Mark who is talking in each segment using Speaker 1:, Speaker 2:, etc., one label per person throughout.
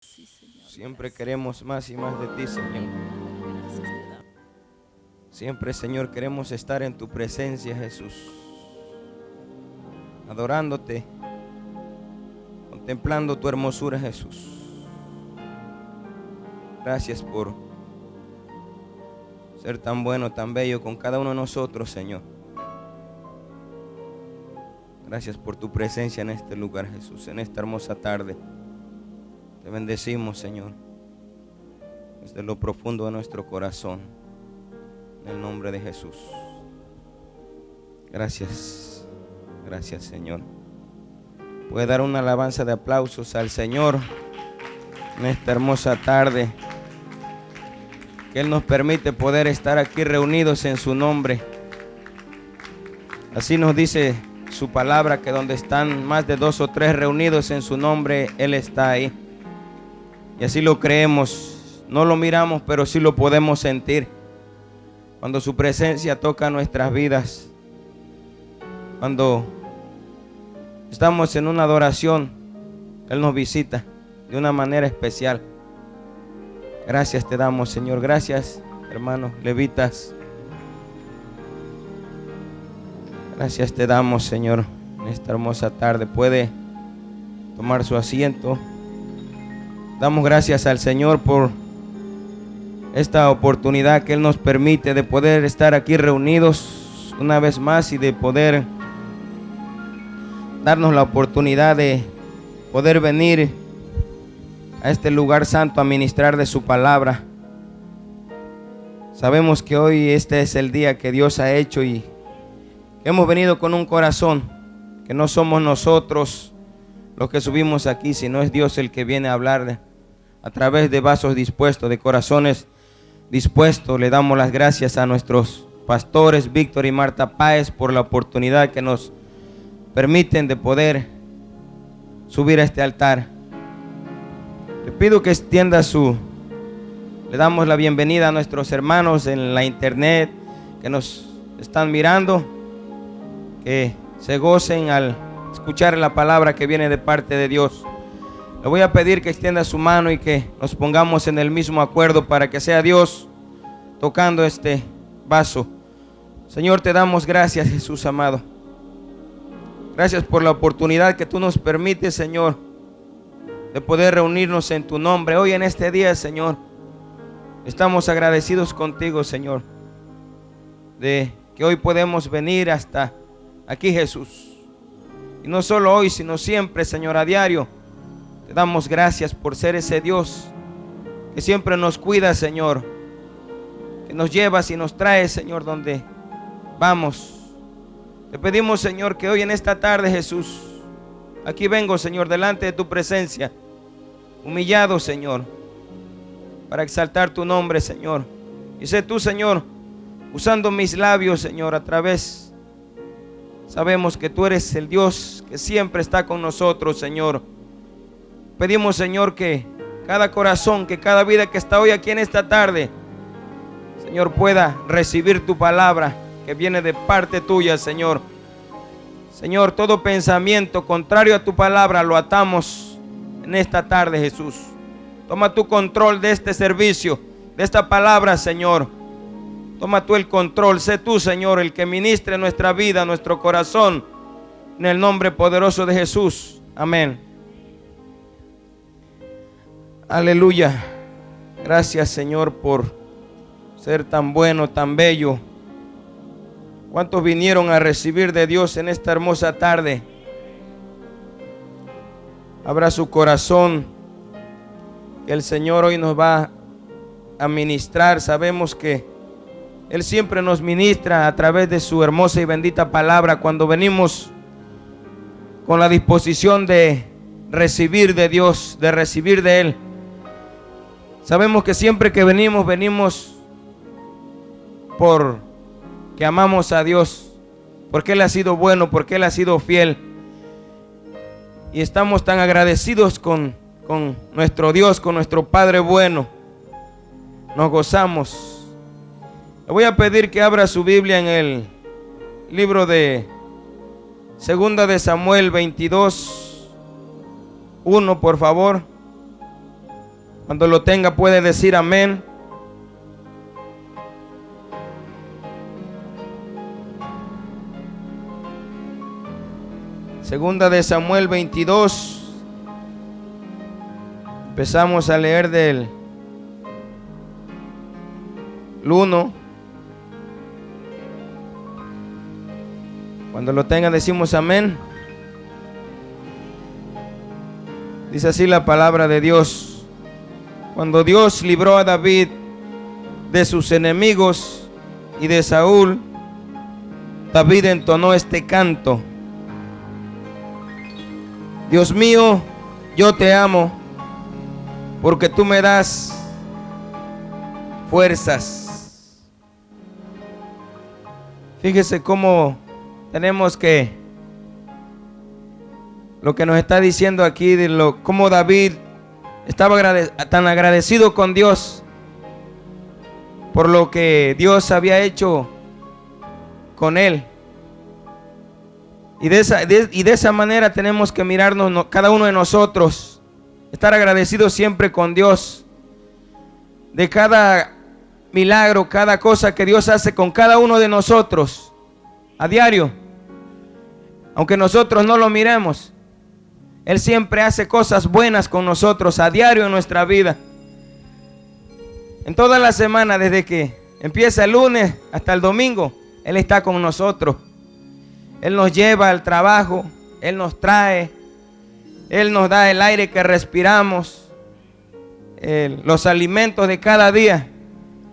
Speaker 1: Sí, Señor.
Speaker 2: Siempre queremos más y más de ti, Señor.
Speaker 1: Gracias te damos.
Speaker 2: Siempre, Señor, queremos estar en tu presencia, Jesús, adorándote, contemplando tu hermosura, Jesús. Gracias por ser tan bueno, tan bello con cada uno de nosotros, Señor. Gracias por tu presencia en este lugar, Jesús, en esta hermosa tarde. Te bendecimos, Señor, desde lo profundo de nuestro corazón, en el nombre de Jesús. Gracias, gracias, Señor. Puede dar una alabanza de aplausos al Señor en esta hermosa tarde, que Él nos permite poder estar aquí reunidos en su nombre. Así nos dice su palabra, que donde están más de 2 o 3 reunidos en su nombre, Él está ahí. Y así lo creemos, no lo miramos, pero sí lo podemos sentir. Cuando su presencia toca nuestras vidas, cuando estamos en una adoración, Él nos visita de una manera especial. Gracias te damos, Señor. Gracias, hermanos levitas. Gracias te damos, Señor, en esta hermosa tarde. Puede tomar su asiento. Damos gracias al Señor por esta oportunidad que Él nos permite de poder estar aquí reunidos una vez más y de poder darnos la oportunidad de poder venir a este lugar santo a ministrar de su palabra. Sabemos que hoy este es el día que Dios ha hecho y hemos venido con un corazón, que no somos nosotros los que subimos aquí, sino es Dios el que viene a hablar a través de vasos dispuestos, de corazones dispuestos. Le damos las gracias a nuestros pastores Víctor y Marta Páez por la oportunidad que nos permiten de poder subir a este altar. Le pido que extienda le damos la bienvenida a nuestros hermanos en la internet que nos están mirando, que se gocen al escuchar la palabra que viene de parte de Dios. Le voy a pedir que extienda su mano y que nos pongamos en el mismo acuerdo para que sea Dios tocando este vaso. Señor, te damos gracias, Jesús amado. Gracias por la oportunidad que tú nos permites, Señor, de poder reunirnos en tu nombre. Hoy en este día, Señor, estamos agradecidos contigo, Señor, de que hoy podemos venir hasta aquí, Jesús. Y no solo hoy, sino siempre, Señor, a diario. Te damos gracias por ser ese Dios que siempre nos cuida, Señor, que nos llevas y nos traes, Señor, donde vamos. Te pedimos, Señor, que hoy en esta tarde, Jesús, aquí vengo, Señor, delante de tu presencia, humillado, Señor, para exaltar tu nombre, Señor. Y sé tú, Señor, usando mis labios, Señor, a través. Sabemos que tú eres el Dios que siempre está con nosotros, Señor. Pedimos, Señor, que cada corazón, que cada vida que está hoy aquí en esta tarde, Señor, pueda recibir tu palabra que viene de parte tuya, Señor. Señor, todo pensamiento contrario a tu palabra lo atamos en esta tarde, Jesús. Toma tu control de este servicio, de esta palabra, Señor. Toma tú el control. Sé tú, Señor, el que ministre nuestra vida, nuestro corazón, en el nombre poderoso de Jesús. Amén. Aleluya. Gracias, Señor, por ser tan bueno, tan bello. ¿Cuántos vinieron a recibir de Dios en esta hermosa tarde? Abra su corazón, que el Señor hoy nos va a ministrar. Sabemos que Él siempre nos ministra a través de su hermosa y bendita palabra cuando venimos con la disposición de recibir de Dios, de recibir de Él. Sabemos que siempre que venimos porque amamos a Dios, porque Él ha sido bueno, porque Él ha sido fiel. Y estamos tan agradecidos con nuestro Dios, con nuestro Padre bueno. Nos gozamos. Le voy a pedir que abra su Biblia en el libro de Segunda de Samuel 22:1, por favor. Cuando lo tenga puede decir amén. Segunda de Samuel 22. Empezamos a leer del 1. Cuando lo tengan decimos amén. Dice así la palabra de Dios. Cuando Dios libró a David de sus enemigos y de Saúl, David entonó este canto. Dios mío, yo te amo, porque tú me das fuerzas. Fíjese cómo tenemos que, lo que nos está diciendo aquí, de cómo David estaba tan agradecido con Dios por lo que Dios había hecho con él. Y de esa manera tenemos que mirarnos cada uno de nosotros, estar agradecidos siempre con Dios, de cada milagro, cada cosa que Dios hace con cada uno de nosotros a diario. Aunque nosotros no lo miremos, Él siempre hace cosas buenas con nosotros a diario en nuestra vida. En toda la semana, desde que empieza el lunes hasta el domingo, Él está con nosotros. Él nos lleva al trabajo, Él nos trae, Él nos da el aire que respiramos, los alimentos de cada día.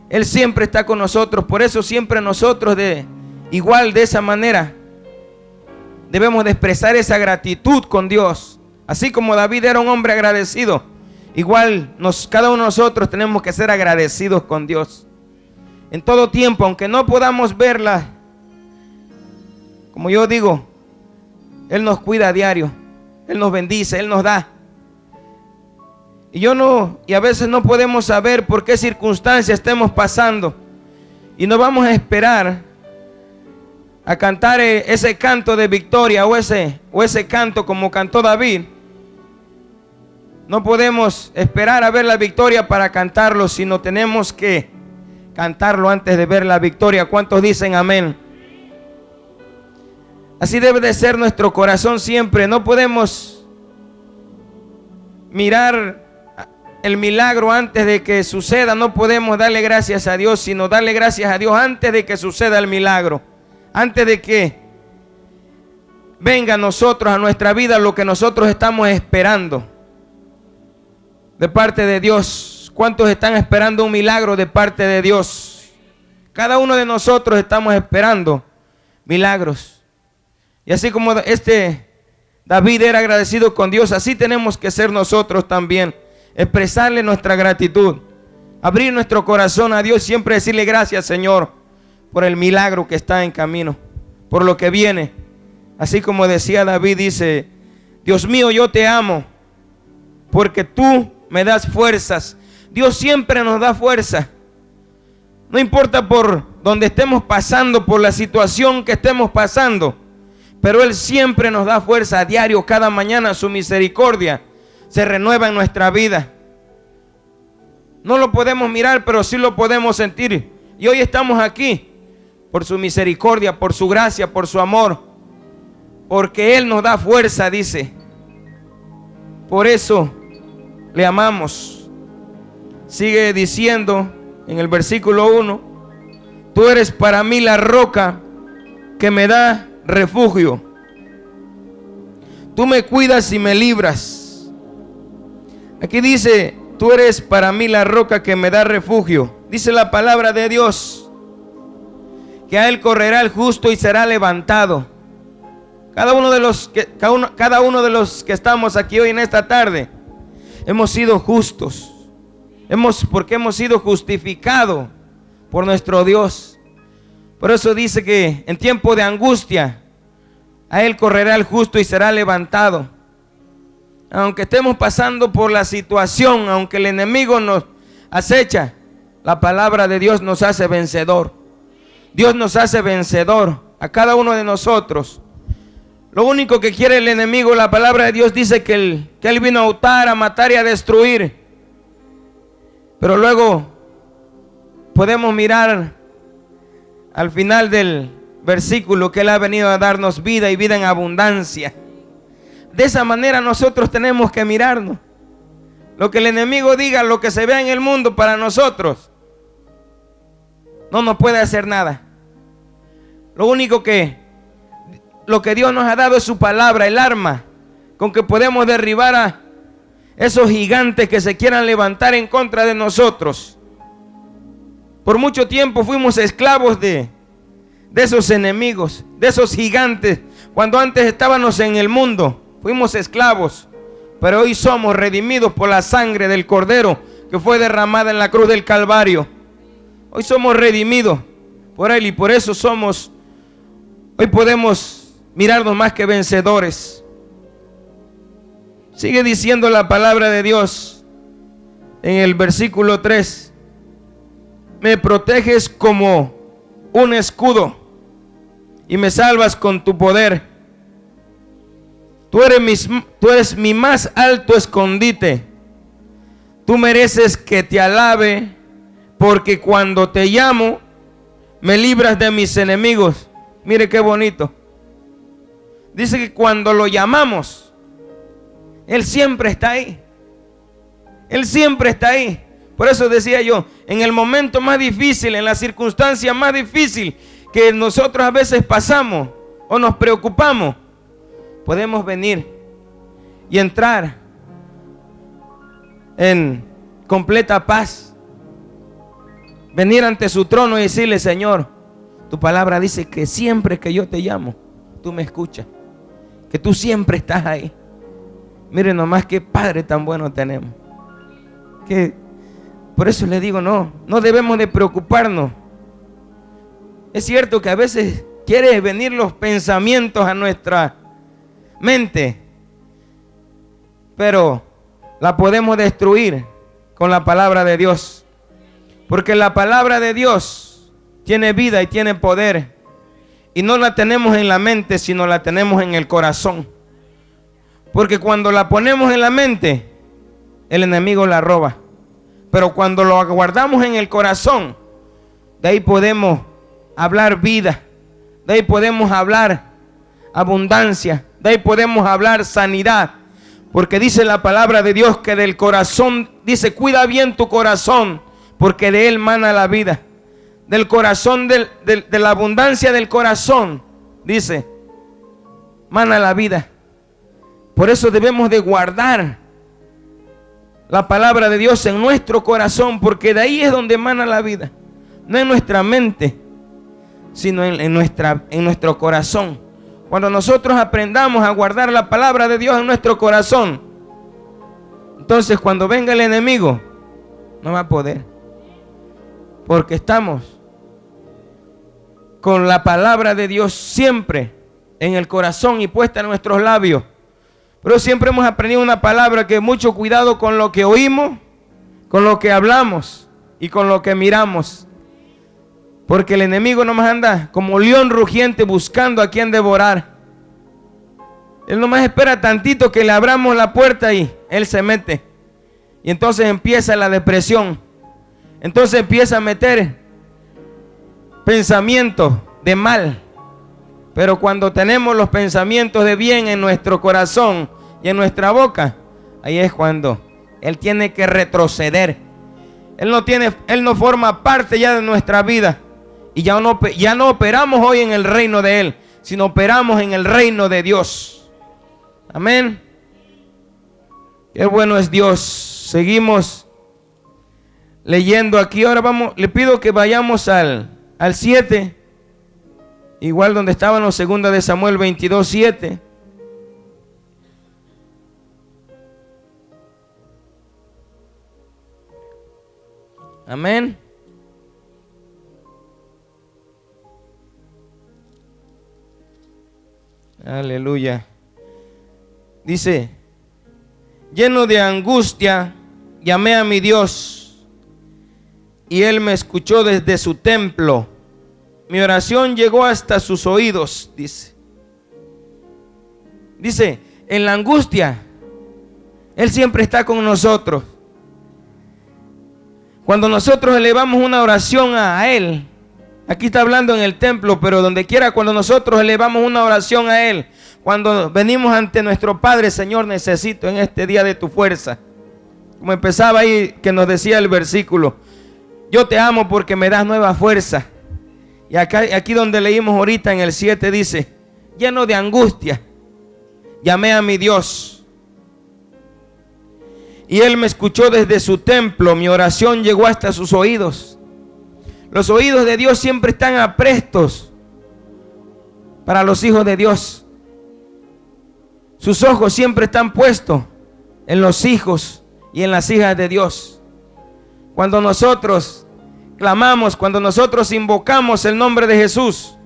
Speaker 2: Él siempre está con nosotros. Por eso siempre nosotros de esa manera debemos de expresar esa gratitud con Dios. Así como David era un hombre agradecido, igual cada uno de nosotros tenemos que ser agradecidos con Dios. En todo tiempo, aunque no podamos verla, como yo digo, Él nos cuida a diario, Él nos bendice, Él nos da. Y a veces no podemos saber por qué circunstancias estemos pasando. Y no vamos a esperar a cantar ese canto de victoria o ese canto como cantó David. No podemos esperar a ver la victoria para cantarlo, sino tenemos que cantarlo antes de ver la victoria. ¿Cuántos dicen amén? Así debe de ser nuestro corazón siempre. No podemos mirar el milagro antes de que suceda. No podemos darle gracias a Dios, sino darle gracias a Dios antes de que suceda el milagro. Antes de que venga a nosotros, a nuestra vida, lo que nosotros estamos esperando de parte de Dios. ¿Cuántos están esperando un milagro de parte de Dios? Cada uno de nosotros estamos esperando milagros. Y así como David era agradecido con Dios, así tenemos que ser nosotros también. Expresarle nuestra gratitud, abrir nuestro corazón a Dios, siempre decirle gracias, Señor, por el milagro que está en camino, por lo que viene. Así como decía David, dice: Dios mío, yo te amo, porque tú me das fuerzas. Dios siempre nos da fuerza. No importa por donde estemos pasando, por la situación que estemos pasando, pero Él siempre nos da fuerza a diario. Cada mañana su misericordia se renueva en nuestra vida. No lo podemos mirar, pero sí lo podemos sentir. Y hoy estamos aquí por su misericordia, por su gracia, por su amor, porque Él nos da fuerza, dice. Por eso le amamos. Sigue diciendo en el versículo 1: tú eres para mí la roca que me da refugio. Tú me cuidas y me libras. Aquí dice: tú eres para mí la roca que me da refugio. Dice la palabra de Dios que a Él correrá el justo y será levantado. Cada uno de los que estamos aquí hoy en esta tarde hemos sido justos. Porque hemos sido justificados por nuestro Dios. Por eso dice que en tiempo de angustia a Él correrá el justo y será levantado. Aunque estemos pasando por la situación, aunque el enemigo nos acecha, la palabra de Dios nos hace vencedor. Dios nos hace vencedor a cada uno de nosotros. Lo único que quiere el enemigo, la palabra de Dios dice que él vino a hurtar, a matar y a destruir. Pero luego podemos mirar al final del versículo que Él ha venido a darnos vida y vida en abundancia. De esa manera nosotros tenemos que mirarnos. Lo que el enemigo diga, lo que se vea en el mundo para nosotros, no nos puede hacer nada. Lo que Dios nos ha dado es su palabra, el arma con que podemos derribar a esos gigantes que se quieran levantar en contra de nosotros. Por mucho tiempo fuimos esclavos de esos enemigos, de esos gigantes. Cuando antes estábamos en el mundo, fuimos esclavos. Pero hoy somos redimidos por la sangre del Cordero que fue derramada en la cruz del Calvario. Hoy somos redimidos por Él y por eso hoy podemos mirarnos más que vencedores. Sigue diciendo la palabra de Dios en el versículo 3. Me proteges como un escudo y me salvas con tu poder. Tú eres mi más alto escondite. Tú mereces que te alabe, porque cuando te llamo, me libras de mis enemigos. Mire qué bonito. Dice que cuando lo llamamos, Él siempre está ahí. Él siempre está ahí. Por eso decía yo, en el momento más difícil, en la circunstancia más difícil que nosotros a veces pasamos o nos preocupamos, podemos venir y entrar en completa paz. Venir ante su trono y decirle: Señor, tu palabra dice que siempre que yo te llamo, tú me escuchas, que tú siempre estás ahí. Miren nomás qué Padre tan bueno tenemos. Que por eso le digo, no debemos de preocuparnos. Es cierto que a veces quiere venir los pensamientos a nuestra mente, pero la podemos destruir con la palabra de Dios, porque la palabra de Dios tiene vida y tiene poder, y no la tenemos en la mente, sino la tenemos en el corazón, porque cuando la ponemos en la mente, el enemigo la roba, pero cuando lo guardamos en el corazón, de ahí podemos hablar vida, de ahí podemos hablar abundancia, de ahí podemos hablar sanidad, porque dice la palabra de Dios que del corazón, dice: cuida bien tu corazón, porque de él mana la vida. Del corazón, de la abundancia del corazón, dice, mana la vida. Por eso debemos de guardar la palabra de Dios en nuestro corazón, porque de ahí es donde mana la vida, no en nuestra mente, sino en nuestro corazón. Cuando nosotros aprendamos a guardar la palabra de Dios en nuestro corazón, entonces cuando venga el enemigo, no va a poder, porque estamos con la palabra de Dios siempre en el corazón y puesta en nuestros labios. Pero siempre hemos aprendido una palabra: que mucho cuidado con lo que oímos, con lo que hablamos y con lo que miramos, porque el enemigo nomás anda como león rugiente buscando a quien devorar. Él nomás espera tantito que le abramos la puerta y él se mete, y entonces empieza la depresión, entonces empieza a meter pensamientos de mal. Pero cuando tenemos los pensamientos de bien en nuestro corazón y en nuestra boca, ahí es cuando él tiene que retroceder. Él no forma parte ya de nuestra vida, y ya no operamos hoy en el reino de él, sino operamos en el reino de Dios. Amén. Qué bueno es Dios. Seguimos leyendo aquí. Ahora le pido que vayamos al 7. Igual donde estábamos, 2 de Samuel 22:7. Amén. Aleluya. Dice: lleno de angustia, llamé a mi Dios, y Él me escuchó desde su templo. Mi oración llegó hasta sus oídos, dice. Dice, en la angustia, Él siempre está con nosotros. Cuando nosotros elevamos una oración a Él, aquí está hablando en el templo, pero donde quiera, cuando nosotros elevamos una oración a Él, cuando venimos ante nuestro Padre, Señor, necesito en este día de tu fuerza. Como empezaba ahí, que nos decía el versículo, yo te amo porque me das nueva fuerza. Y aquí donde leímos ahorita en el 7 dice, lleno de angustia, llamé a mi Dios. Y Él me escuchó desde su templo, mi oración llegó hasta sus oídos. Los oídos de Dios siempre están aprestos para los hijos de Dios. Sus ojos siempre están puestos en los hijos y en las hijas de Dios. Cuando nosotros clamamos, cuando nosotros invocamos el nombre de Jesús,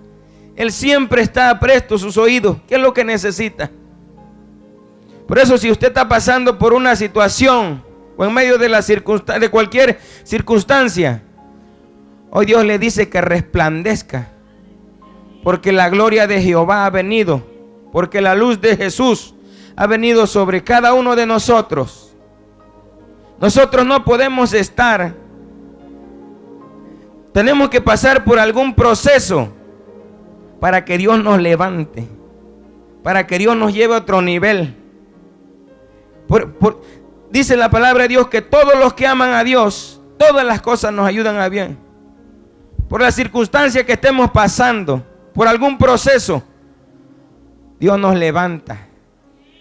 Speaker 2: Él siempre está apresto sus oídos. ¿Qué es lo que necesita? Por eso, si usted está pasando por una situación o en medio de cualquier circunstancia, hoy Dios le dice que resplandezca, porque la gloria de Jehová ha venido, porque la luz de Jesús ha venido sobre cada uno de nosotros. Nosotros no podemos estar, tenemos que pasar por algún proceso para que Dios nos levante, para que Dios nos lleve a otro nivel. Dice la palabra de Dios que todos los que aman a Dios, todas las cosas nos ayudan a bien. Por la circunstancia que estemos pasando, por algún proceso, Dios nos levanta.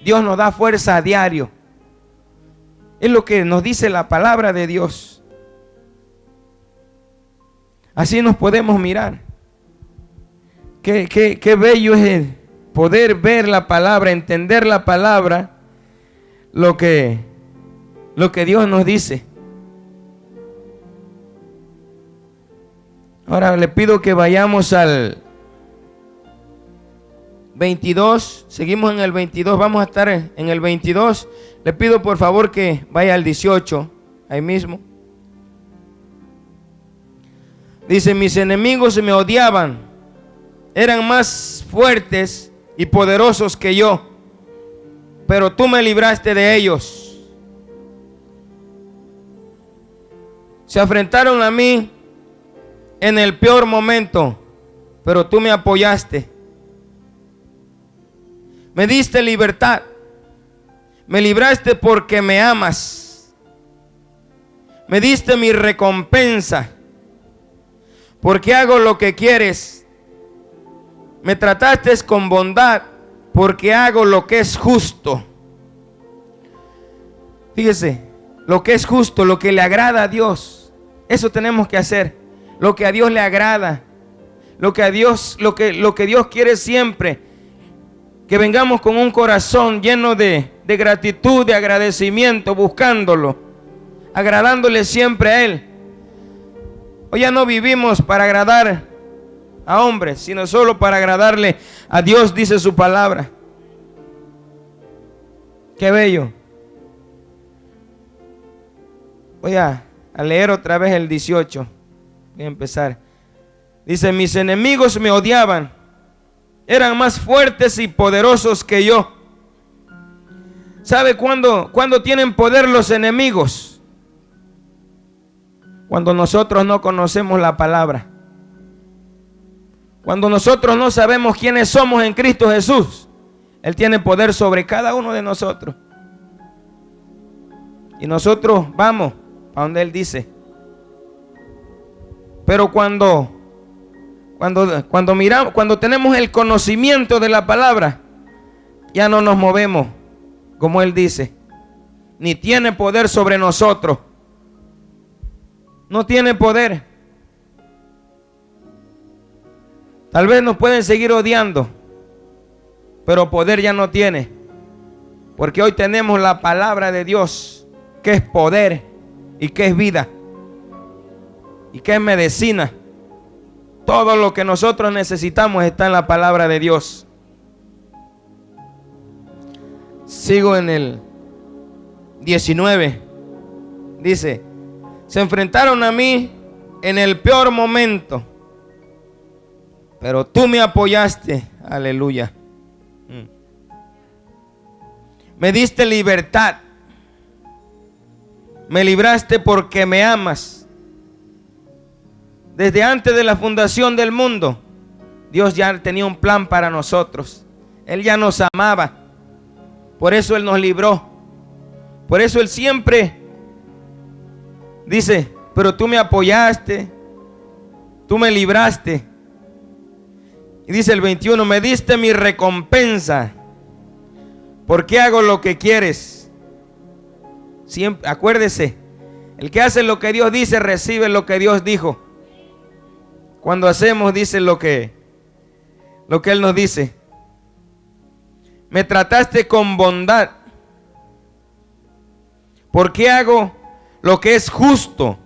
Speaker 2: Dios nos da fuerza a diario. Es lo que nos dice la palabra de Dios. Así nos podemos mirar. Qué bello es el poder ver la palabra, entender la palabra, lo que Dios nos dice. Ahora le pido que vayamos al 22, seguimos en el 22, vamos a estar en el 22. Le pido por favor que vaya al 18, ahí mismo. Dice, mis enemigos me odiaban, eran más fuertes y poderosos que yo, pero tú me libraste de ellos. Se enfrentaron a mí en el peor momento, pero tú me apoyaste. Me diste libertad, me libraste porque me amas. Me diste mi recompensa, porque hago lo que quieres. Me trataste con bondad, porque hago lo que es justo. Fíjese, lo que es justo, lo que le agrada a Dios, eso tenemos que hacer. Lo que a Dios le agrada, lo que Dios quiere siempre, que vengamos con un corazón lleno de gratitud, de agradecimiento, buscándolo, agradándole siempre a Él. Hoy ya no vivimos para agradar a hombres, sino solo para agradarle a Dios, dice su palabra. Qué bello. Voy a leer otra vez el 18. Voy a empezar. Dice, mis enemigos me odiaban, eran más fuertes y poderosos que yo. ¿Sabe cuándo tienen poder los enemigos? Cuando nosotros no conocemos la palabra. Cuando nosotros no sabemos quiénes somos en Cristo Jesús, Él tiene poder sobre cada uno de nosotros. Y nosotros vamos a donde Él dice. Pero cuando miramos, cuando tenemos el conocimiento de la palabra, ya no nos movemos como Él dice. Ni tiene poder sobre nosotros. No tiene poder. Tal vez nos pueden seguir odiando, pero poder ya no tiene. Porque hoy tenemos la palabra de Dios, que es poder y que es vida y que es medicina. Todo lo que nosotros necesitamos está en la palabra de Dios. Sigo en el 19. Dice, se enfrentaron a mí en el peor momento, pero tú me apoyaste. Aleluya. Me diste libertad. Me libraste porque me amas. Desde antes de la fundación del mundo, Dios ya tenía un plan para nosotros. Él ya nos amaba. Por eso Él nos libró. Por eso Él siempre dice, pero tú me apoyaste, tú me libraste. Y dice el 21, me diste mi recompensa. ¿Por qué hago lo que quieres? Siempre, acuérdese, el que hace lo que Dios dice, recibe lo que Dios dijo. Cuando hacemos, dice lo que Él nos dice. Me trataste con bondad. ¿Por qué hago lo que es justo?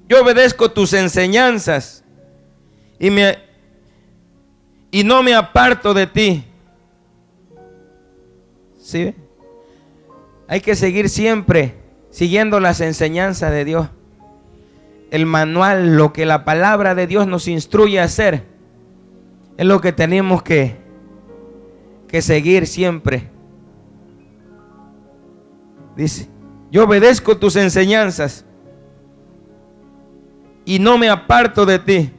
Speaker 2: Yo obedezco tus enseñanzas y no me aparto de ti. ¿Sí? Hay que seguir siempre siguiendo las enseñanzas de Dios. El manual, lo que la palabra de Dios nos instruye a hacer, es lo que tenemos que seguir siempre. Dice, yo obedezco tus enseñanzas y no me aparto de ti.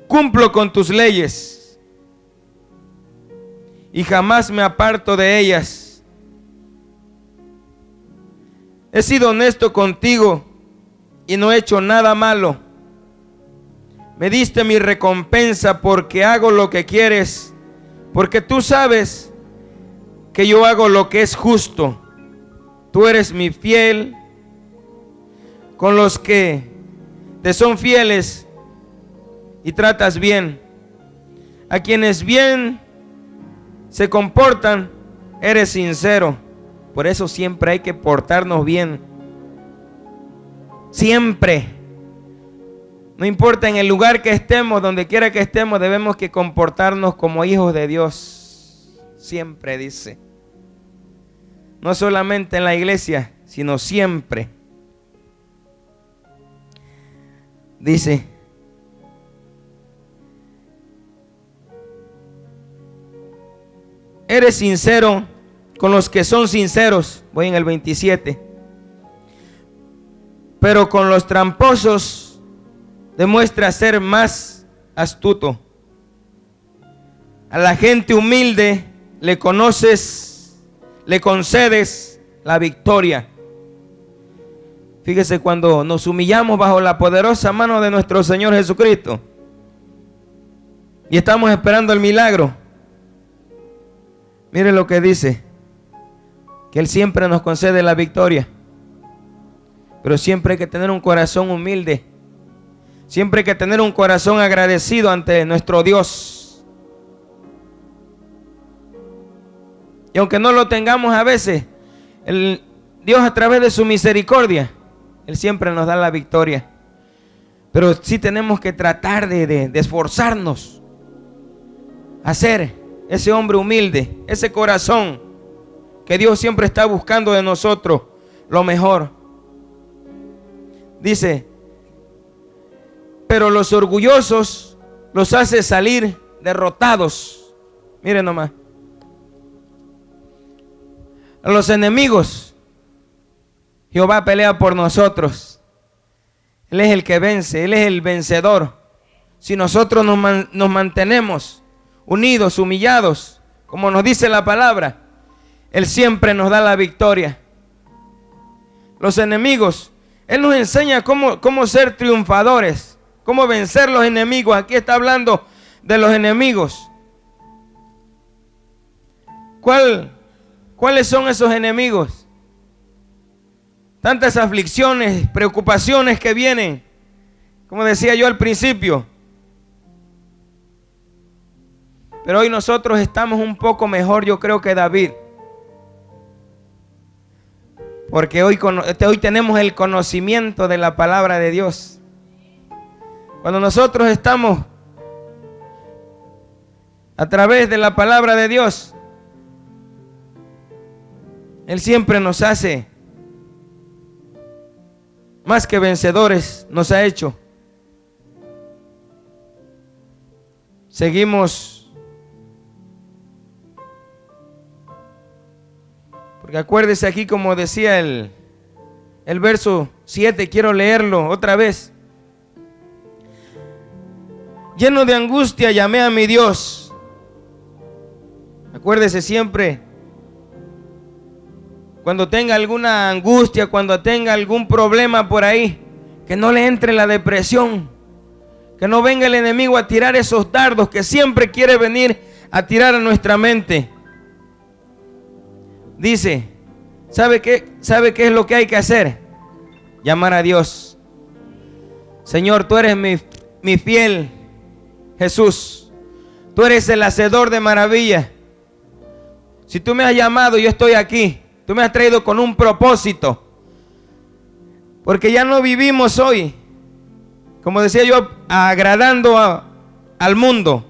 Speaker 2: Cumplo con tus leyes y jamás me aparto de ellas. He sido honesto contigo y no he hecho nada malo. Me diste mi recompensa porque hago lo que quieres, porque tú sabes que yo hago lo que es justo. Tú eres mi fiel con los que te son fieles y tratas bien. A quienes bien se comportan, eres sincero. Por eso siempre hay que portarnos bien. Siempre. No importa en el lugar que estemos, donde quiera que estemos, debemos que comportarnos como hijos de Dios. Siempre dice. No solamente en la iglesia, sino siempre. Dice, eres sincero con los que son sinceros. Voy en el 27. Pero con los tramposos demuestra ser más astuto. A la gente humilde le concedes la victoria. Fíjese, cuando nos humillamos bajo la poderosa mano de nuestro Señor Jesucristo y estamos esperando el milagro, mire lo que dice, que Él siempre nos concede la victoria. Pero siempre hay que tener un corazón humilde. Siempre hay que tener un corazón agradecido ante nuestro Dios. Y aunque no lo tengamos a veces, Dios a través de su misericordia, Él siempre nos da la victoria. Pero sí tenemos que tratar de esforzarnos a ser ese hombre humilde, ese corazón que Dios siempre está buscando de nosotros lo mejor. Dice, pero los orgullosos los hace salir derrotados. Miren nomás. A los enemigos, Jehová pelea por nosotros. Él es el que vence, Él es el vencedor. Si nosotros nos mantenemos unidos, humillados, como nos dice la palabra, Él siempre nos da la victoria. Los enemigos, Él nos enseña cómo ser triunfadores, cómo vencer los enemigos. Aquí está hablando de los enemigos. ¿Cuáles son esos enemigos? Tantas aflicciones, preocupaciones que vienen, como decía yo al principio. Pero hoy nosotros estamos un poco mejor, yo creo, que David. Porque hoy tenemos el conocimiento de la palabra de Dios. Cuando nosotros estamos a través de la palabra de Dios, Él siempre nos hace más que vencedores, nos ha hecho. Seguimos. Porque acuérdese aquí, como decía el verso 7, quiero leerlo otra vez. Lleno de angustia llamé a mi Dios. Acuérdese siempre, cuando tenga alguna angustia, cuando tenga algún problema por ahí, que no le entre la depresión, que no venga el enemigo a tirar esos dardos que siempre quiere venir a tirar a nuestra mente. Dice, ¿sabe qué es lo que hay que hacer? Llamar a Dios. Señor, tú eres mi fiel Jesús. Tú eres el hacedor de maravillas. Si tú me has llamado, yo estoy aquí. Tú me has traído con un propósito. Porque ya no vivimos hoy, como decía yo, agradando al mundo,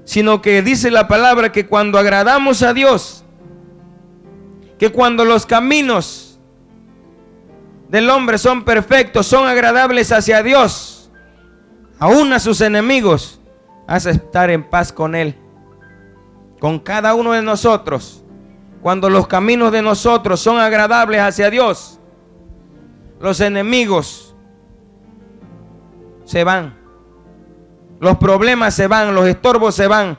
Speaker 2: sino que dice la palabra que cuando agradamos a Dios, que cuando los caminos del hombre son perfectos, son agradables hacia Dios, aún a sus enemigos, hace estar en paz con Él, con cada uno de nosotros. Cuando los caminos de nosotros son agradables hacia Dios, los enemigos se van, los problemas se van, los estorbos se van,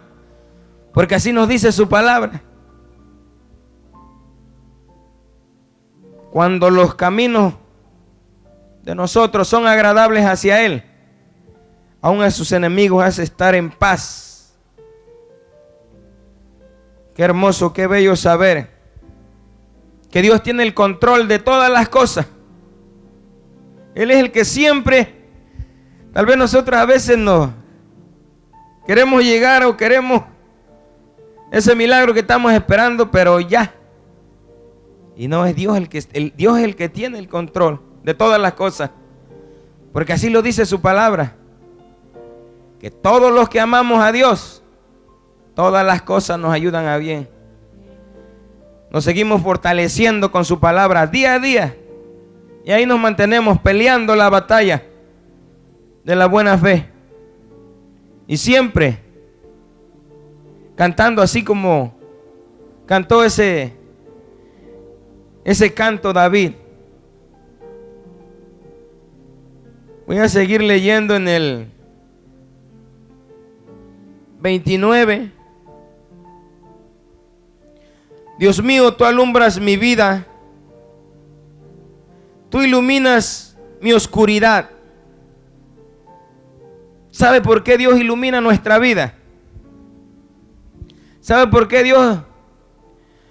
Speaker 2: porque así nos dice su palabra. Cuando los caminos de nosotros son agradables hacia Él, aún a sus enemigos hace estar en paz. Qué hermoso, qué bello saber que Dios tiene el control de todas las cosas. Él es el que siempre, tal vez nosotros a veces no queremos llegar o queremos ese milagro que estamos esperando, pero ya. Y no, es Dios Dios es el que tiene el control de todas las cosas. Porque así lo dice su palabra, que todos los que amamos a Dios, todas las cosas nos ayudan a bien. Nos seguimos fortaleciendo con su palabra día a día. Y ahí nos mantenemos peleando la batalla de la buena fe. Y siempre cantando así como cantó ese canto David. Voy a seguir leyendo en el 29. Dios mío, tú alumbras mi vida. Tú iluminas mi oscuridad. ¿Sabe por qué Dios ilumina nuestra vida? ¿Sabe por qué Dios,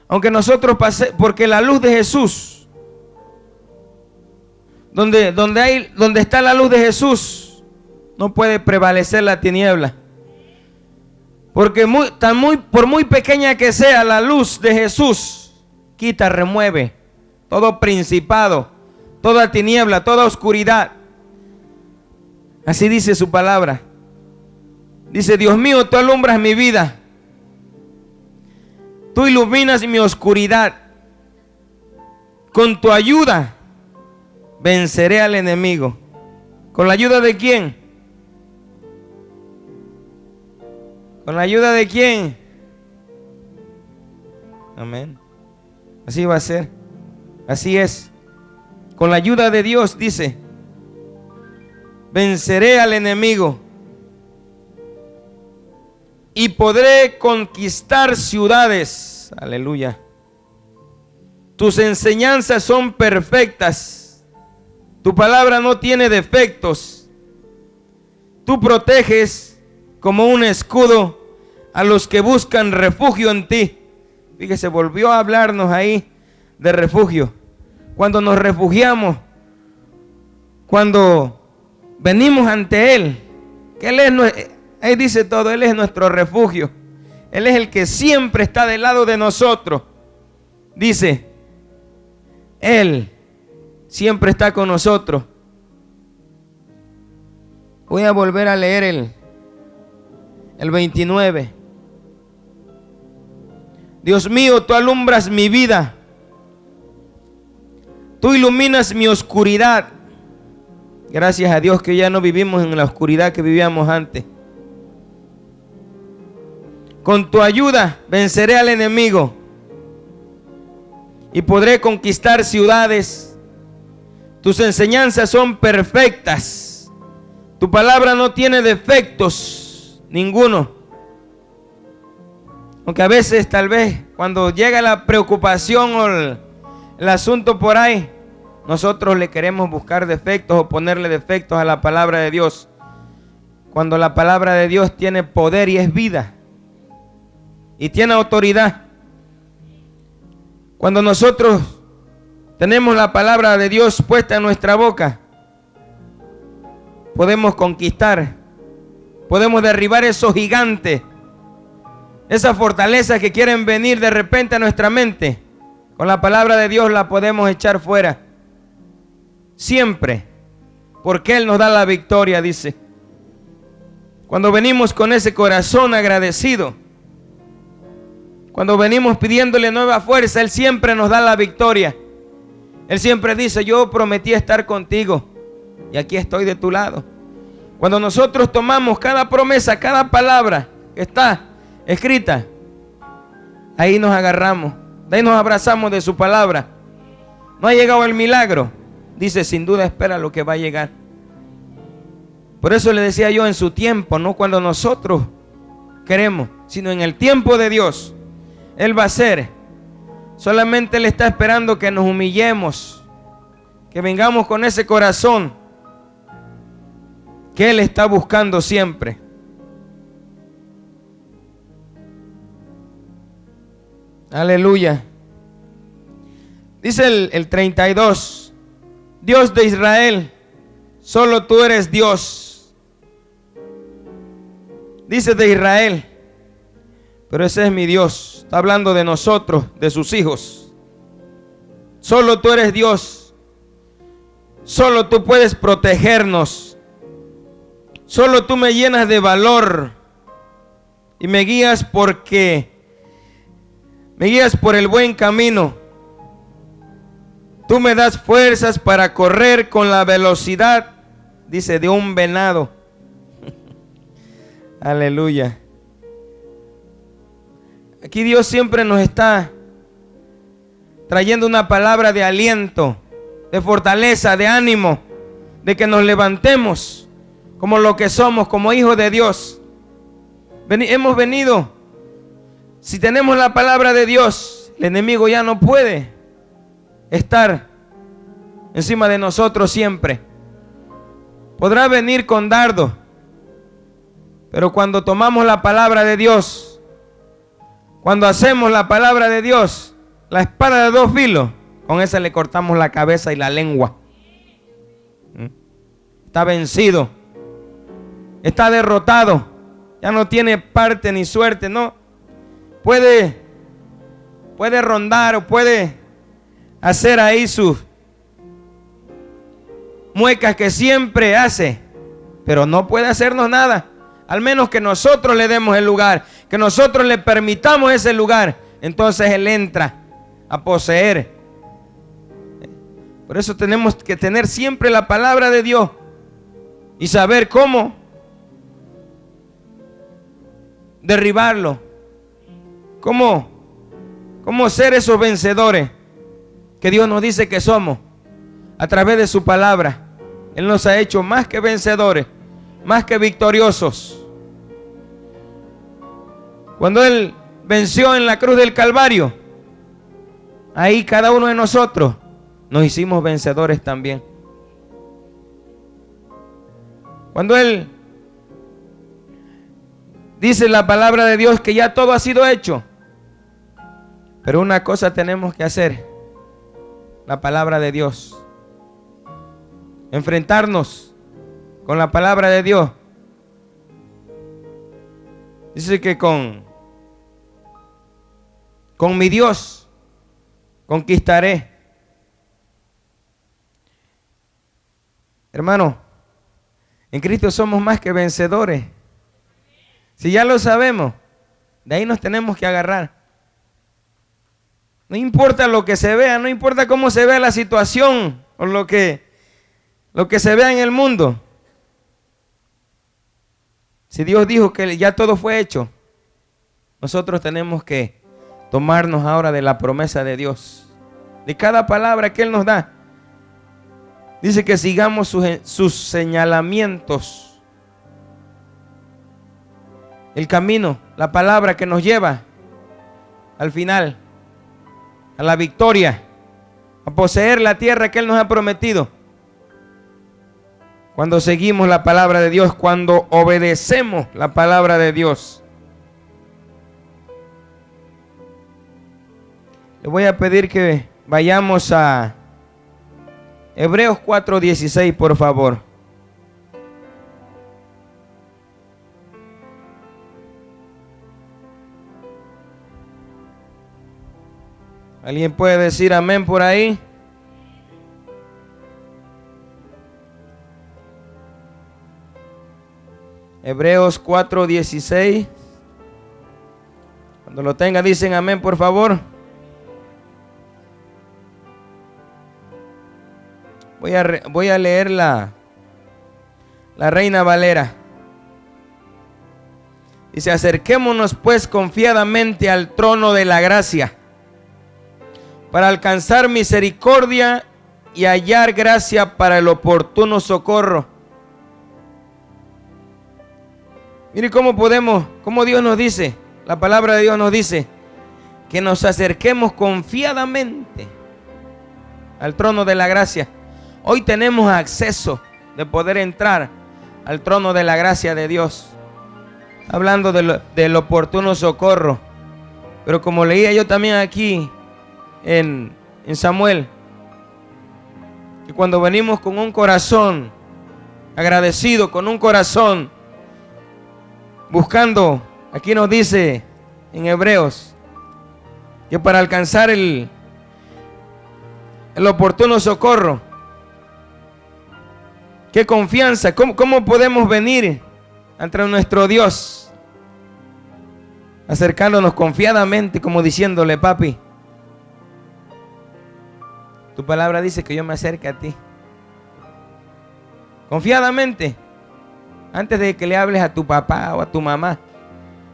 Speaker 2: aunque nosotros porque la luz de Jesús, donde está la luz de Jesús, no puede prevalecer la tiniebla? Porque por muy pequeña que sea la luz de Jesús, quita, remueve todo principado, toda tiniebla, toda oscuridad. Así dice su palabra. Dice, Dios mío, tú alumbras mi vida. Tú iluminas mi oscuridad. Con tu ayuda venceré al enemigo. ¿Con la ayuda de quién? ¿Con la ayuda de quién? Amén. Así va a ser. Así es. Con la ayuda de Dios, dice, venceré al enemigo y podré conquistar ciudades. Aleluya. Tus enseñanzas son perfectas. Tu palabra no tiene defectos. Tú proteges como un escudo a los que buscan refugio en ti. Fíjese, volvió a hablarnos ahí de refugio. Cuando nos refugiamos, cuando venimos ante Él, que Él es, ahí dice todo, Él es nuestro refugio. Él es el que siempre está del lado de nosotros. Dice, Él siempre está con nosotros. Voy a volver a leer el 29. Dios mío, tú alumbras mi vida. Tú iluminas mi oscuridad. Gracias a Dios que ya no vivimos en la oscuridad que vivíamos antes. Con tu ayuda venceré al enemigo y podré conquistar ciudades. Tus enseñanzas son perfectas. Tu palabra no tiene defectos ninguno. Aunque a veces, tal vez, cuando llega la preocupación o el asunto por ahí, nosotros le queremos buscar defectos o ponerle defectos a la palabra de Dios. Cuando la palabra de Dios tiene poder y es vida. Y tiene autoridad. Cuando nosotros tenemos la palabra de Dios puesta en nuestra boca, podemos conquistar, podemos derribar esos gigantes, esas fortalezas que quieren venir de repente a nuestra mente. Con la palabra de Dios la podemos echar fuera. Siempre. Porque Él nos da la victoria, dice. Cuando venimos con ese corazón agradecido, cuando venimos pidiéndole nueva fuerza, Él siempre nos da la victoria. Él siempre dice: yo prometí estar contigo y aquí estoy de tu lado. Cuando nosotros tomamos cada promesa, cada palabra que está escrita, ahí nos agarramos, de ahí nos abrazamos de su palabra. No ha llegado el milagro, dice, sin duda espera lo que va a llegar. Por eso le decía yo, en su tiempo, no cuando nosotros queremos, sino en el tiempo de Dios, Él va a hacer. Solamente Él está esperando que nos humillemos, que vengamos con ese corazón que Él está buscando siempre. Aleluya. Dice el 32: Dios de Israel, solo tú eres Dios. Dice de Israel, pero ese es mi Dios. Está hablando de nosotros, de sus hijos. Solo tú eres Dios. Solo tú puedes protegernos. Solo tú me llenas de valor y me guías por el buen camino. Tú me das fuerzas para correr con la velocidad, dice, de un venado. Aleluya. Aquí Dios siempre nos está trayendo una palabra de aliento, de fortaleza, de ánimo, de que nos levantemos como lo que somos, como hijos de Dios. Hemos venido. Si tenemos la palabra de Dios, el enemigo ya no puede estar encima de nosotros siempre. Podrá venir con dardo, pero cuando tomamos la palabra de Dios, cuando hacemos la palabra de Dios, la espada de dos filos, con esa le cortamos la cabeza y la lengua. Está vencido, está derrotado, ya no tiene parte ni suerte, no. Puede rondar o puede hacer ahí sus muecas que siempre hace, pero no puede hacernos nada. Al menos que nosotros le demos el lugar, que nosotros le permitamos ese lugar, entonces Él entra a poseer. Por eso tenemos que tener siempre la palabra de Dios y saber cómo derribarlo, cómo ser esos vencedores que Dios nos dice que somos a través de su palabra. Él nos ha hecho más que vencedores, más que victoriosos. Cuando Él venció en la cruz del Calvario, ahí cada uno de nosotros nos hicimos vencedores también. Cuando Él dice la palabra de Dios que ya todo ha sido hecho, pero una cosa tenemos que hacer, la palabra de Dios, enfrentarnos con la palabra de Dios. Dice que con mi Dios conquistaré. Hermano, en Cristo somos más que vencedores. Si ya lo sabemos, de ahí nos tenemos que agarrar. No importa lo que se vea, no importa cómo se vea la situación o lo que se vea en el mundo. Si Dios dijo que ya todo fue hecho, nosotros tenemos que tomarnos ahora de la promesa de Dios, de cada palabra que Él nos da. Dice que sigamos sus señalamientos. el camino, la palabra que nos lleva al final, a la victoria, a poseer la tierra que Él nos ha prometido. Cuando seguimos la palabra de Dios, cuando obedecemos la palabra de Dios. Le voy a pedir que vayamos a Hebreos 4:16, por favor. ¿Alguien puede decir amén por ahí? Hebreos 4:16. Cuando lo tenga dicen amén, por favor. Voy a leer la Reina Valera. Dice: acerquémonos pues confiadamente al trono de la gracia, para alcanzar misericordia y hallar gracia para el oportuno socorro. Mire cómo Dios nos dice, la palabra de Dios nos dice que nos acerquemos confiadamente al trono de la gracia. Hoy tenemos acceso de poder entrar al trono de la gracia de Dios, hablando del oportuno socorro. Pero como leía yo también aquí en Samuel, que cuando venimos con un corazón agradecido, con un corazón buscando, aquí nos dice en Hebreos, que para alcanzar el oportuno socorro, qué confianza, cómo podemos venir ante nuestro Dios, acercándonos confiadamente, como diciéndole: papi, tu palabra dice que yo me acerque a ti. Confiadamente, antes de que le hables a tu papá o a tu mamá,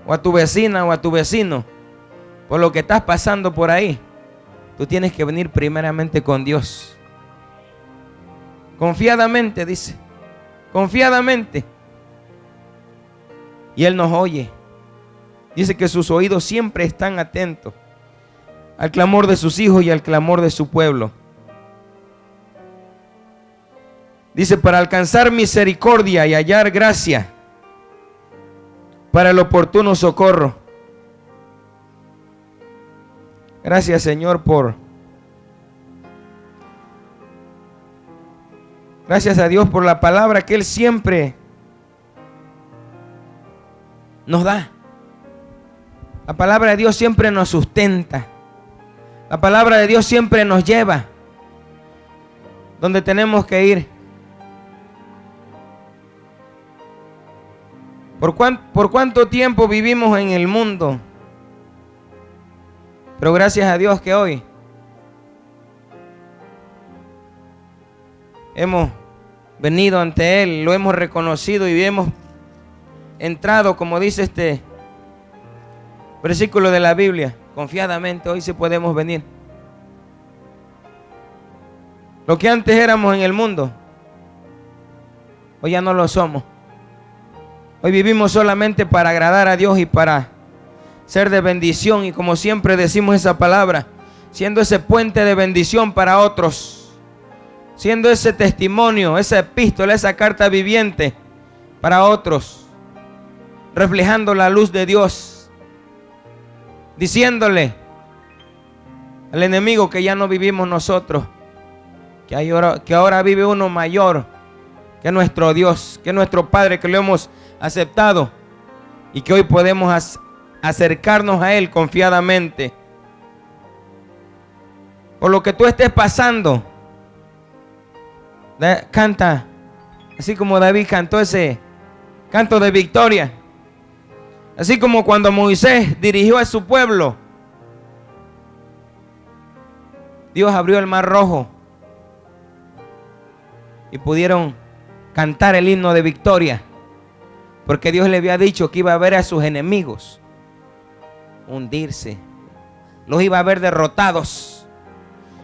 Speaker 2: o a tu vecina o a tu vecino, por lo que estás pasando por ahí, tú tienes que venir primeramente con Dios. Confiadamente, dice, confiadamente. Y Él nos oye. Dice que sus oídos siempre están atentos al clamor de sus hijos y al clamor de su pueblo. Dice: para alcanzar misericordia y hallar gracia para el oportuno socorro. Gracias, Señor, gracias a Dios por la palabra que Él siempre nos da. La palabra de Dios siempre nos sustenta. La palabra de Dios siempre nos lleva donde tenemos que ir. ¿Por cuánto tiempo vivimos en el mundo? Pero gracias a Dios que hoy hemos venido ante Él, lo hemos reconocido y hemos entrado, como dice este versículo de la Biblia, confiadamente. Hoy sí podemos venir. Lo que antes éramos en el mundo, hoy ya no lo somos. Hoy vivimos solamente para agradar a Dios y para ser de bendición. Y como siempre decimos esa palabra, siendo ese puente de bendición para otros, siendo ese testimonio, esa epístola, esa carta viviente para otros, reflejando la luz de Dios, diciéndole al enemigo que ya no vivimos nosotros, que ahora vive uno mayor, que nuestro Dios, que nuestro Padre, que lo hemos aceptado y que hoy podemos acercarnos a Él confiadamente. Por lo que tú estés pasando, canta, así como David cantó ese canto de victoria, así como cuando Moisés dirigió a su pueblo, Dios abrió el mar rojo y pudieron cantar el himno de victoria, porque Dios le había dicho que iba a ver a sus enemigos hundirse, los iba a ver derrotados.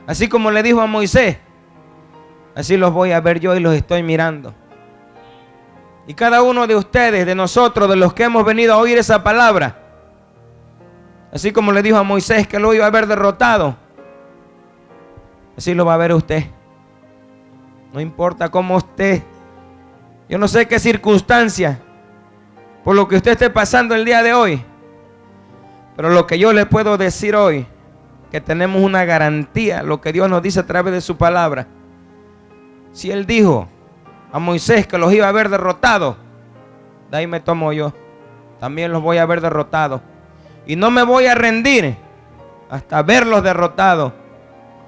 Speaker 2: Así como le dijo a Moisés, así los voy a ver yo y los estoy mirando. Y cada uno de ustedes, de nosotros, de los que hemos venido a oír esa palabra, así como le dijo a Moisés que lo iba a haber derrotado, así lo va a ver usted. No importa cómo usted, yo no sé qué circunstancia, por lo que usted esté pasando el día de hoy, pero lo que yo le puedo decir hoy, que tenemos una garantía, lo que Dios nos dice a través de su palabra. Si Él dijo a Moisés que los iba a haber derrotado, de ahí me tomo yo, también los voy a haber derrotado. Y no me voy a rendir hasta verlos derrotados,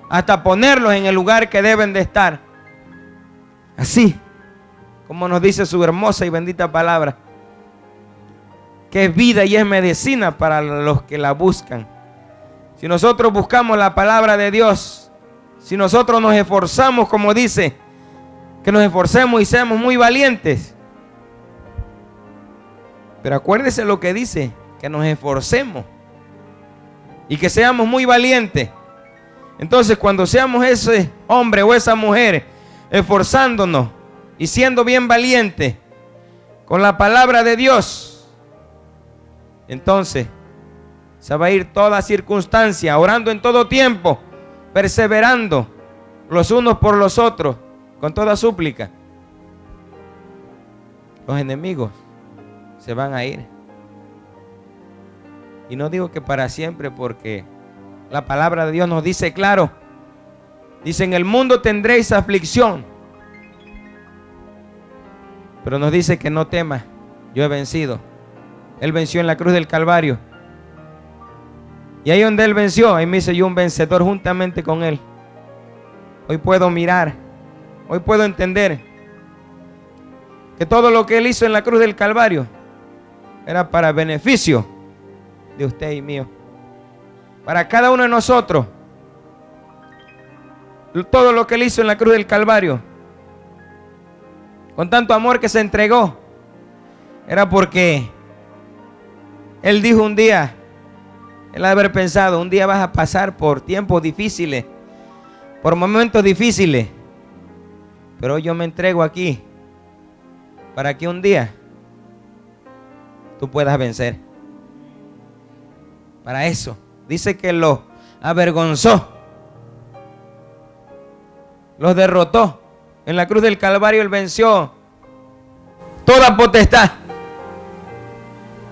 Speaker 2: hasta ponerlos en el lugar que deben de estar. Así como nos dice su hermosa y bendita palabra, que es vida y es medicina para los que la buscan. Si nosotros buscamos la palabra de Dios, si nosotros nos esforzamos, como dice, que nos esforcemos y seamos muy valientes. Pero acuérdese lo que dice, que nos esforcemos y que seamos muy valientes. Entonces, cuando seamos ese hombre o esa mujer esforzándonos y siendo bien valientes con la palabra de Dios, entonces se va a ir toda circunstancia, orando en todo tiempo, perseverando los unos por los otros, con toda súplica. Los enemigos se van a ir. Y no digo que para siempre, porque la palabra de Dios nos dice claro. Dice: en el mundo tendréis aflicción, pero nos dice que no temas, yo he vencido. Él venció en la cruz del Calvario. Y ahí donde Él venció, ahí me hice yo un vencedor juntamente con Él. Hoy puedo mirar, hoy puedo entender que todo lo que Él hizo en la cruz del Calvario era para beneficio de usted y mío. Para cada uno de nosotros. Todo lo que Él hizo en la cruz del Calvario, con tanto amor que se entregó, era porque Él dijo un día, Él ha de haber pensado, un día vas a pasar por tiempos difíciles, por momentos difíciles, pero yo me entrego aquí para que un día tú puedas vencer. Para eso, dice que los avergonzó, los derrotó. En la cruz del Calvario Él venció toda potestad,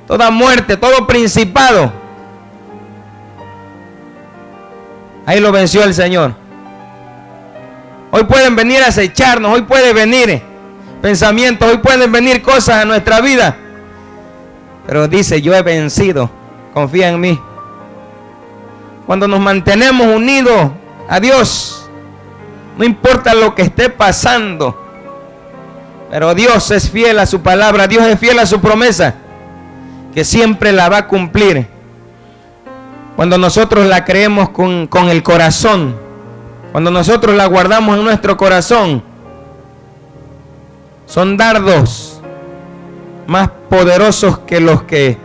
Speaker 2: toda muerte, todo principado. Ahí lo venció el Señor. Hoy pueden venir a acecharnos, hoy pueden venir pensamientos, hoy pueden venir cosas a nuestra vida, pero dice: yo he vencido, confía en mí. Cuando nos mantenemos unidos a Dios, no importa lo que esté pasando, pero Dios es fiel a su palabra, Dios es fiel a su promesa, que siempre la va a cumplir. Cuando nosotros la creemos con el corazón, cuando nosotros la guardamos en nuestro corazón, son dardos más poderosos que los que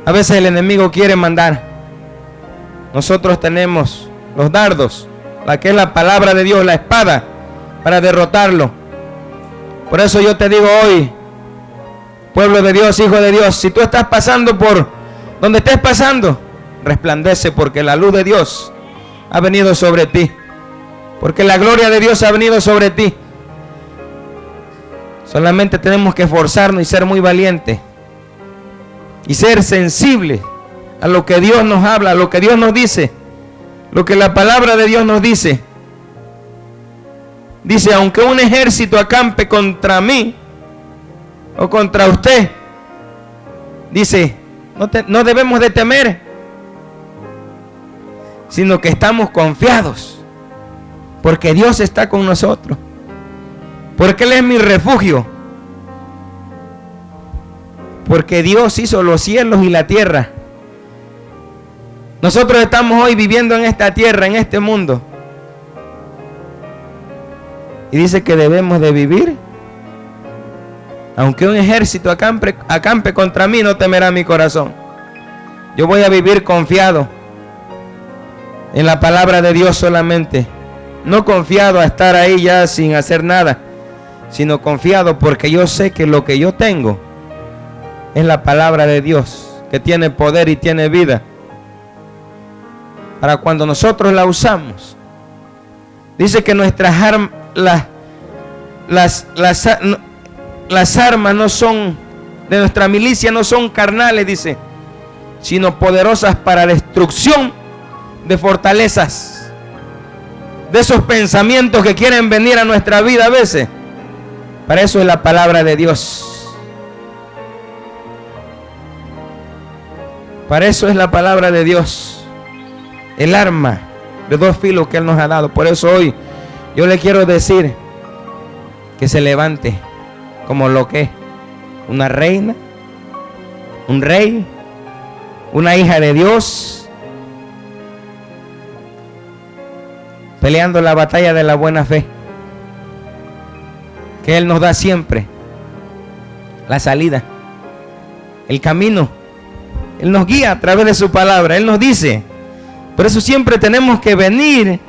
Speaker 2: a veces el enemigo quiere mandar. Nosotros tenemos los dardos, la que es la palabra de Dios, la espada, para derrotarlo. Por eso yo te digo hoy, pueblo de Dios, hijo de Dios, si tú estás pasando por donde estés pasando, resplandece, porque la luz de Dios ha venido sobre ti, porque la gloria de Dios ha venido sobre ti. Solamente tenemos que esforzarnos y ser muy valientes y ser sensibles a lo que Dios nos habla, a lo que Dios nos dice, lo que la palabra de Dios nos dice. Dice: aunque un ejército acampe contra mí o contra usted, dice, no debemos de temer, sino que estamos confiados, porque Dios está con nosotros, porque Él es mi refugio, porque Dios hizo los cielos y la tierra. Nosotros estamos hoy viviendo en esta tierra, en este mundo, y dice que debemos de vivir. Aunque un ejército acampe contra mí, no temerá mi corazón. Yo voy a vivir confiado en la palabra de Dios solamente, no confiado a estar ahí ya sin hacer nada, sino confiado, porque yo sé que lo que yo tengo es la palabra de Dios, que tiene poder y tiene vida. Para cuando nosotros la usamos, dice que nuestras armas, las armas no son de nuestra milicia, no son carnales, dice, sino poderosas para destrucción de fortalezas, de esos pensamientos que quieren venir a nuestra vida a veces. Para eso es la palabra de Dios. Para eso es la palabra de Dios, el arma de dos filos que Él nos ha dado. Por eso hoy yo le quiero decir que se levante como lo que es una reina, un rey, una hija de Dios, peleando la batalla de la buena fe, que Él nos da siempre la salida, el camino. Él nos guía a través de su palabra. Él nos dice. Por eso siempre tenemos que venir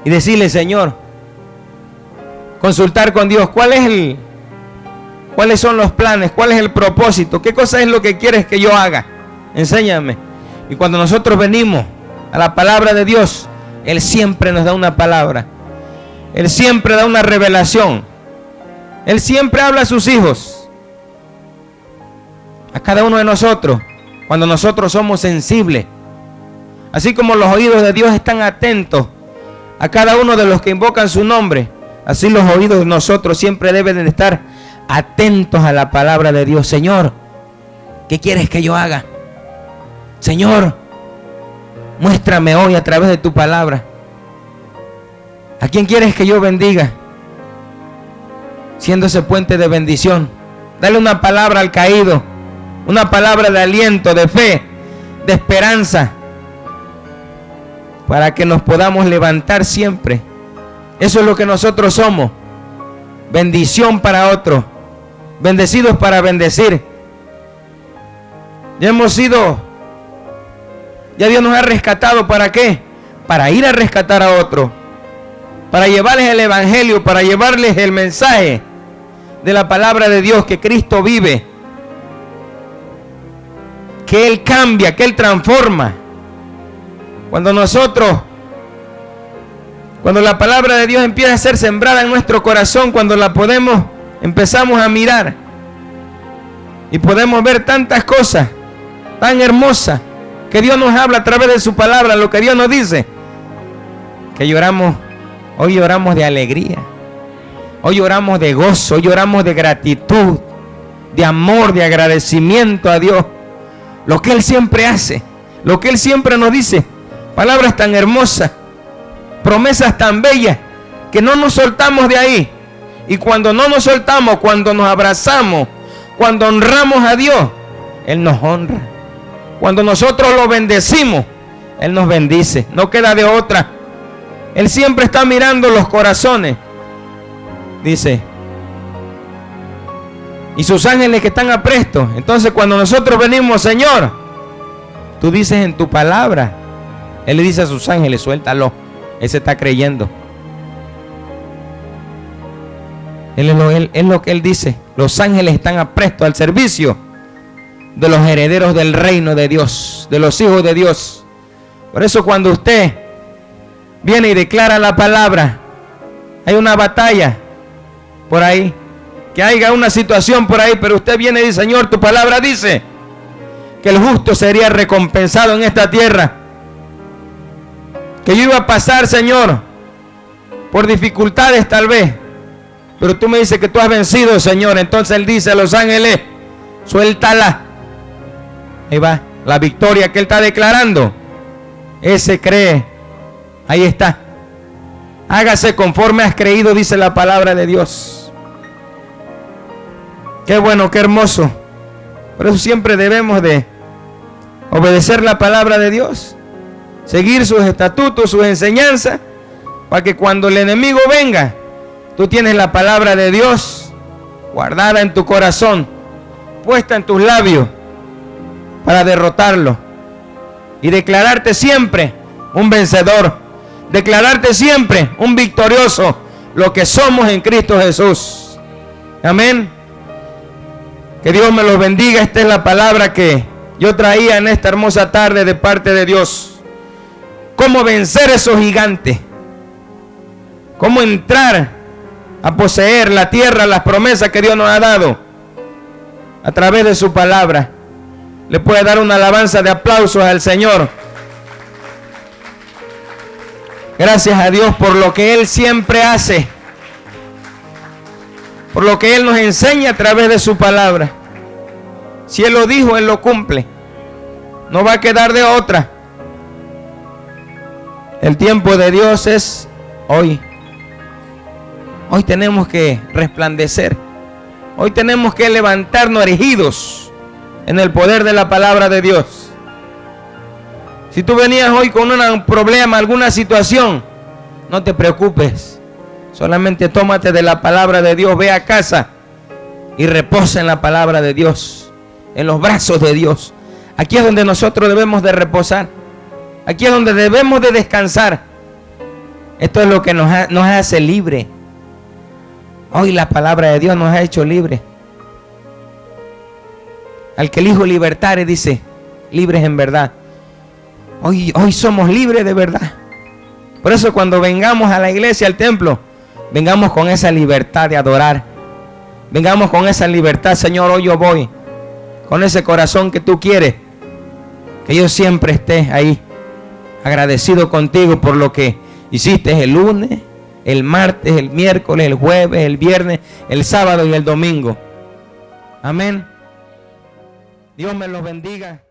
Speaker 2: y decirle: Señor, consultar con Dios, ¿cuáles son los planes? ¿Cuál es el propósito? ¿Qué cosa es lo que quieres que yo haga? Enséñame. Y cuando nosotros venimos a la palabra de Dios, Él siempre nos da una palabra. Él siempre da una revelación. Él siempre habla a sus hijos, a cada uno de nosotros, cuando nosotros somos sensibles. Así como los oídos de Dios están atentos a cada uno de los que invocan su nombre, así los oídos de nosotros siempre deben de estar atentos a la palabra de Dios. Señor, ¿qué quieres que yo haga? Señor, muéstrame hoy a través de tu palabra. ¿A quién quieres que yo bendiga? Siendo ese puente de bendición. Dale una palabra al caído, una palabra de aliento, de fe, de esperanza, para que nos podamos levantar siempre. Eso es lo que nosotros somos. Bendición para otros, bendecidos para bendecir. Ya Dios nos ha rescatado. ¿Para qué? Para ir a rescatar a otros, para llevarles el evangelio, para llevarles el mensaje de la palabra de Dios, que Cristo vive, que Él cambia, que Él transforma. Cuando la palabra de Dios empieza a ser sembrada en nuestro corazón, cuando la empezamos a mirar y podemos ver tantas cosas tan hermosas que Dios nos habla a través de su palabra, lo que Dios nos dice, que lloramos. Hoy lloramos de alegría, hoy lloramos de gozo, hoy lloramos de gratitud, de amor, de agradecimiento a Dios. Lo que Él siempre hace, lo que Él siempre nos dice, palabras tan hermosas, promesas tan bellas, que no nos soltamos de ahí. Y cuando no nos soltamos, cuando nos abrazamos, cuando honramos a Dios, Él nos honra. Cuando nosotros lo bendecimos, Él nos bendice. No queda de otra. Él siempre está mirando los corazones. Dice: y sus ángeles que están aprestos. Entonces cuando nosotros venimos: Señor, tú dices en tu palabra. Él le dice a sus ángeles: suéltalo. Él se está creyendo. Es lo que Él dice. Los ángeles están aprestos al servicio de los herederos del reino de Dios, de los hijos de Dios. Por eso cuando usted viene y declara la palabra, hay una batalla por ahí, que haya una situación por ahí, pero usted viene y dice: Señor, tu palabra dice que el justo sería recompensado en esta tierra, que yo iba a pasar, Señor, por dificultades tal vez, pero tú me dices que tú has vencido, Señor. Entonces Él dice a los ángeles: suéltala. Ahí va la victoria que Él está declarando. Ese cree. Ahí está. Hágase conforme has creído, dice la palabra de Dios. Qué bueno, qué hermoso. Por eso siempre debemos de obedecer la palabra de Dios, seguir sus estatutos, sus enseñanzas, para que cuando el enemigo venga, tú tienes la palabra de Dios guardada en tu corazón, puesta en tus labios, para derrotarlo y declararte siempre un vencedor, declararte siempre un victorioso, lo que somos en Cristo Jesús. Amén. Que Dios me los bendiga. Esta es la palabra que yo traía en esta hermosa tarde de parte de Dios. Cómo vencer esos gigantes. Cómo entrar a poseer la tierra, las promesas que Dios nos ha dado a través de su palabra. Le puede dar una alabanza de aplausos al Señor. Gracias a Dios por lo que Él siempre hace, por lo que Él nos enseña a través de su palabra. Si Él lo dijo, Él lo cumple. No va a quedar de otra. El tiempo de Dios es hoy. Hoy tenemos que resplandecer. Hoy tenemos que levantarnos erigidos en el poder de la palabra de Dios. Si tú venías hoy con un problema, alguna situación, no te preocupes. Solamente tómate de la palabra de Dios, ve a casa y reposa en la palabra de Dios, en los brazos de Dios. Aquí es donde nosotros debemos de reposar. Aquí es donde debemos de descansar. Esto es lo que nos hace libre. Hoy la palabra de Dios nos ha hecho libre. Al que el Hijo libertare, dice, libres en verdad. Hoy somos libres de verdad. Por eso cuando vengamos a la iglesia, al templo, vengamos con esa libertad de adorar. Vengamos con esa libertad, Señor, hoy yo voy. Con ese corazón que tú quieres. Que yo siempre esté ahí, agradecido contigo por lo que hiciste el lunes, el martes, el miércoles, el jueves, el viernes, el sábado y el domingo. Amén. Dios me los bendiga.